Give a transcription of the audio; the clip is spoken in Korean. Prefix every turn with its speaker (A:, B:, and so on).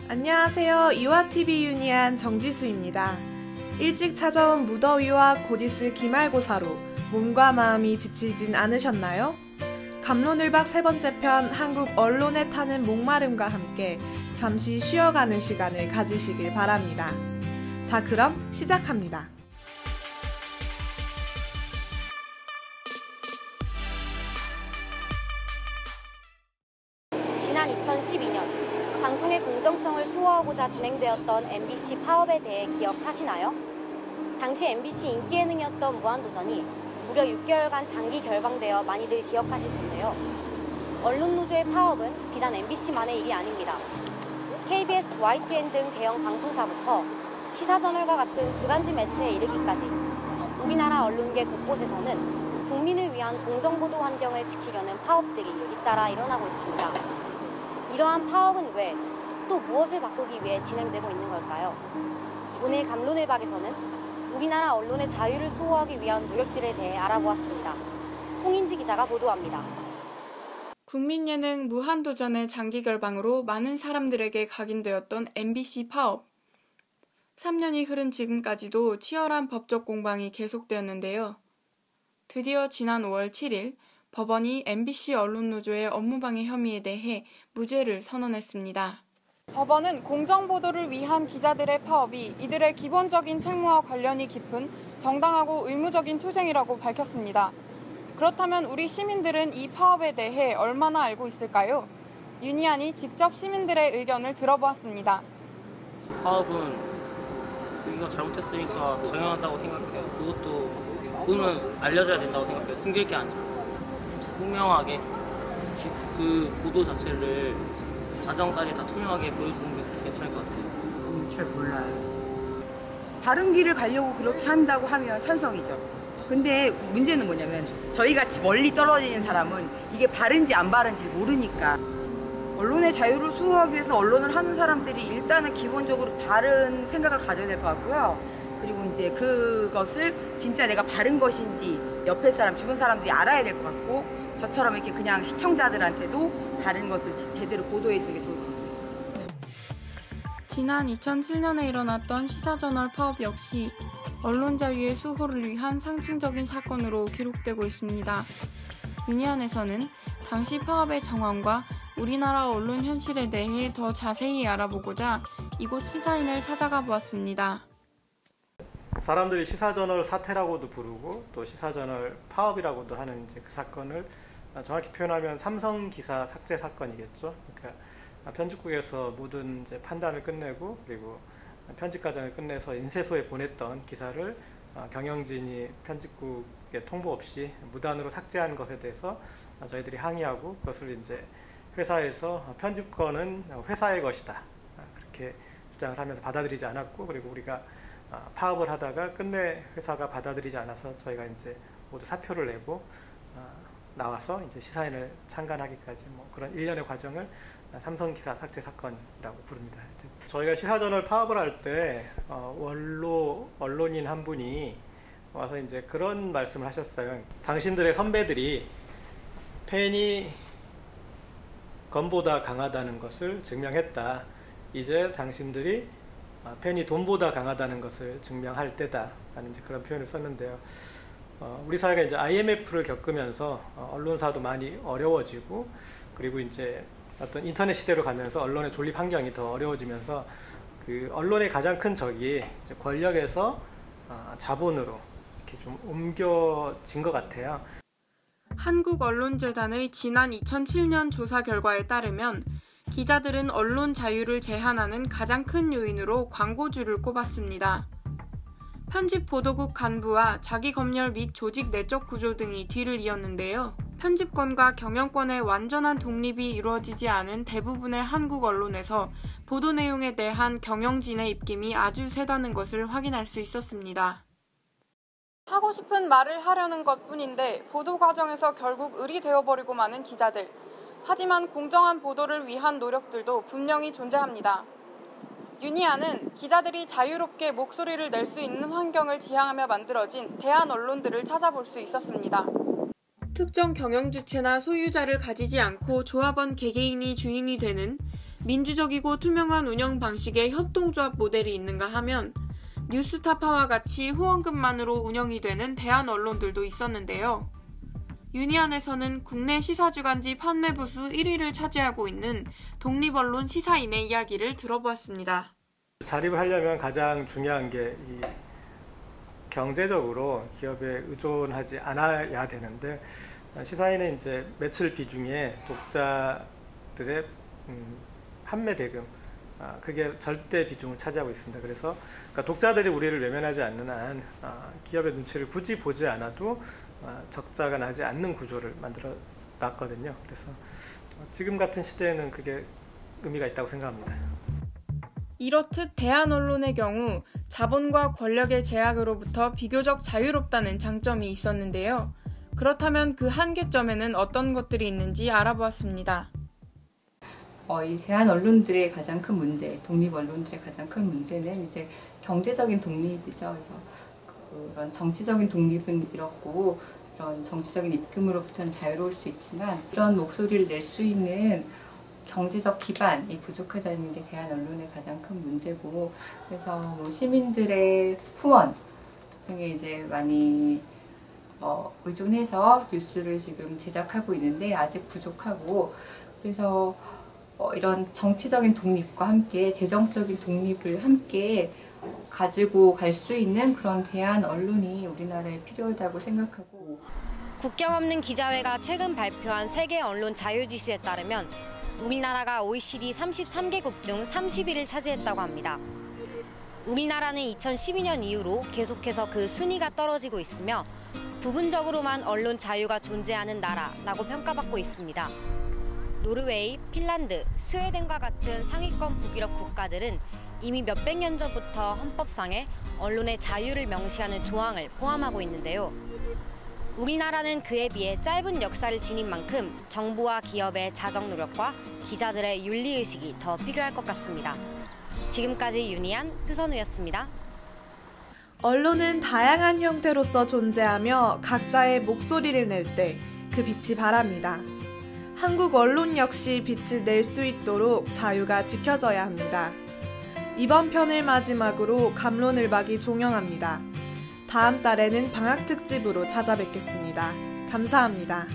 A: 안녕하세요. 이화TV 유니안 정지수입니다. 일찍 찾아온 무더위와 곧 있을 기말고사로 몸과 마음이 지치진 않으셨나요? 갑론을박 세 번째 편 한국 언론에 타는 목마름과 함께 잠시 쉬어가는 시간을 가지시길 바랍니다. 자, 그럼 시작합니다.
B: 지난 2012년 방송의 공정성을 수호하고자 진행되었던 MBC 파업에 대해 기억하시나요? 당시 MBC 인기 예능이었던 무한도전이 무려 6개월간 장기 결방되어 많이들 기억하실 텐데요. 언론노조의 파업은 비단 MBC만의 일이 아닙니다. KBS, YTN 등 대형 방송사부터 시사저널과 같은 주간지 매체에 이르기까지 우리나라 언론계 곳곳에서는 국민을 위한 공정보도 환경을 지키려는 파업들이 잇따라 일어나고 있습니다. 이러한 파업은 왜, 또 무엇을 바꾸기 위해 진행되고 있는 걸까요? 오늘 갑론을박에서는 우리나라 언론의 자유를 수호하기 위한 노력들에 대해 알아보았습니다. 홍인지 기자가 보도합니다.
C: 국민예능 무한도전의 장기 결방으로 많은 사람들에게 각인되었던 MBC 파업. 3년이 흐른 지금까지도 치열한 법적 공방이 계속되었는데요. 드디어 지난 5월 7일 법원이 MBC 언론노조의 업무방해 혐의에 대해 무죄를 선언했습니다. 법원은 공정보도를 위한 기자들의 파업이 이들의 기본적인 책무와 관련이 깊은 정당하고 의무적인 투쟁이라고 밝혔습니다. 그렇다면 우리 시민들은 이 파업에 대해 얼마나 알고 있을까요? 유니안이 직접 시민들의 의견을 들어보았습니다.
D: 파업은 우리가 잘못했으니까 당연하다고 생각해요. 그거는 알려줘야 된다고 생각해요. 숨길 게 아니라 투명하게 그 보도 자체를 과정까지 다 투명하게 보여주는 게 괜찮을 것 같아요.
E: 잘 몰라요. 바른 길을 가려고 그렇게 한다고 하면 찬성이죠. 근데 문제는 뭐냐면 저희같이 멀리 떨어지는 사람은 이게 바른지 안 바른지 모르니까. 언론의 자유를 수호하기 위해서 언론을 하는 사람들이 일단은 기본적으로 바른 생각을 가져야 될 것 같고요. 그리고 이제 그것을 진짜 내가 바른 것인지 옆에 사람, 주변 사람들이 알아야 될 것 같고, 저처럼 이렇게 그냥 시청자들한테도 바른 것을 제대로 보도해 주는 게 좋을 것 같아요.
C: 지난 2007년에 일어났던 시사저널 파업 역시 언론 자유의 수호를 위한 상징적인 사건으로 기록되고 있습니다. 유니안에서는 당시 파업의 정황과 우리나라 언론 현실에 대해 더 자세히 알아보고자 이곳 시사인을 찾아가 보았습니다.
F: 사람들이 시사저널 사태라고도 부르고 또 시사저널 파업이라고도 하는 이제 그 사건을 정확히 표현하면 삼성 기사 삭제 사건이겠죠. 그러니까 편집국에서 모든 이제 판단을 끝내고 그리고 편집 과정을 끝내서 인쇄소에 보냈던 기사를 경영진이 편집국에 통보 없이 무단으로 삭제한 것에 대해서 저희들이 항의하고, 그것을 이제 회사에서 편집권은 회사의 것이다 그렇게 주장을 하면서 받아들이지 않았고, 그리고 우리가 파업을 하다가 끝내 회사가 받아들이지 않아서 저희가 이제 모두 사표를 내고 나와서 이제 시사인을 창간하기까지 그런 일련의 과정을 삼성기사 삭제 사건이라고 부릅니다. 저희가 시사저널 파업을 할 때 언론인 한 분이 와서 이제 그런 말씀을 하셨어요. 당신들의 선배들이 펜이 검보다 강하다는 것을 증명했다. 이제 당신들이 펜이 돈보다 강하다는 것을 증명할 때다 라는 이제 그런 표현을 썼는데요. 우리 사회가 이제 IMF를 겪으면서 언론사도 많이 어려워지고, 그리고 이제 어떤 인터넷 시대로 가면서 언론의 존립 환경이 더 어려워지면서 그 언론의 가장 큰 적이 이제 권력에서 자본으로 이렇게 좀 옮겨진 것 같아요.
C: 한국언론재단의 지난 2007년 조사 결과에 따르면 기자들은 언론 자유를 제한하는 가장 큰 요인으로 광고주를 꼽았습니다. 편집 보도국 간부와 자기검열 및 조직 내적 구조 등이 뒤를 이었는데요. 편집권과 경영권의 완전한 독립이 이루어지지 않은 대부분의 한국 언론에서 보도 내용에 대한 경영진의 입김이 아주 세다는 것을 확인할 수 있었습니다. 하고 싶은 말을 하려는 것뿐인데 보도 과정에서 결국 을이 되어버리고 마는 기자들. 하지만 공정한 보도를 위한 노력들도 분명히 존재합니다. 유니안은 기자들이 자유롭게 목소리를 낼 수 있는 환경을 지향하며 만들어진 대한 언론들을 찾아볼 수 있었습니다. 특정 경영주체나 소유자를 가지지 않고 조합원 개개인이 주인이 되는 민주적이고 투명한 운영 방식의 협동조합 모델이 있는가 하면 뉴스타파와 같이 후원금만으로 운영이 되는 대한 언론들도 있었는데요. 유니안에서는 국내 시사주간지 판매 부수 1위를 차지하고 있는 독립언론 시사인의 이야기를 들어보았습니다.
F: 자립을 하려면 가장 중요한 게 이 경제적으로 기업에 의존하지 않아야 되는데, 시사인은 이제 매출 비중에 독자들의 판매 대금, 그게 절대 비중을 차지하고 있습니다. 그래서 그러니까 독자들이 우리를 외면하지 않는 한 기업의 눈치를 굳이 보지 않아도 적자가 나지 않는 구조를 만들어 놨거든요. 그래서 지금 같은 시대에는 그게 의미가 있다고 생각합니다.
C: 이렇듯 대한 언론의 경우 자본과 권력의 제약으로부터 비교적 자유롭다는 장점이 있었는데요. 그렇다면 그 한계점에는 어떤 것들이 있는지 알아보았습니다.
G: 이 대한 언론들의 가장 큰 문제, 독립 언론들의 가장 큰 문제는 이제 경제적인 독립이죠. 그래서 그런 정치적인 독립은 잃었고, 이런 정치적인 입김으로부터는 자유로울 수 있지만 이런 목소리를 낼 수 있는 경제적 기반이 부족하다는 게 대한 언론의 가장 큰 문제고, 그래서 뭐 시민들의 후원 등에 이제 많이 의존해서 뉴스를 지금 제작하고 있는데 아직 부족하고, 그래서 이런 정치적인 독립과 함께 재정적인 독립을 함께 가지고 갈 수 있는 그런 대한 언론이 우리나라에 필요하다고 생각하고,
B: 국경 없는 기자회가 최근 발표한 세계 언론 자유 지수에 따르면 우리나라가 OECD 33개국 중 30위를 차지했다고 합니다. 우리나라는 2012년 이후로 계속해서 그 순위가 떨어지고 있으며 부분적으로만 언론 자유가 존재하는 나라라고 평가받고 있습니다. 노르웨이, 핀란드, 스웨덴과 같은 상위권 북유럽 국가들은 이미 몇백 년 전부터 헌법상에 언론의 자유를 명시하는 조항을 포함하고 있는데요. 우리나라는 그에 비해 짧은 역사를 지닌 만큼 정부와 기업의 자정 노력과 기자들의 윤리의식이 더 필요할 것 같습니다. 지금까지 윤희안, 표선우였습니다.
A: 언론은 다양한 형태로서 존재하며 각자의 목소리를 낼 때 그 빛이 바랍니다. 한국 언론 역시 빛을 낼 수 있도록 자유가 지켜져야 합니다. 이번 편을 마지막으로 감론을박이 종영합니다. 다음 달에는 방학 특집으로 찾아뵙겠습니다. 감사합니다.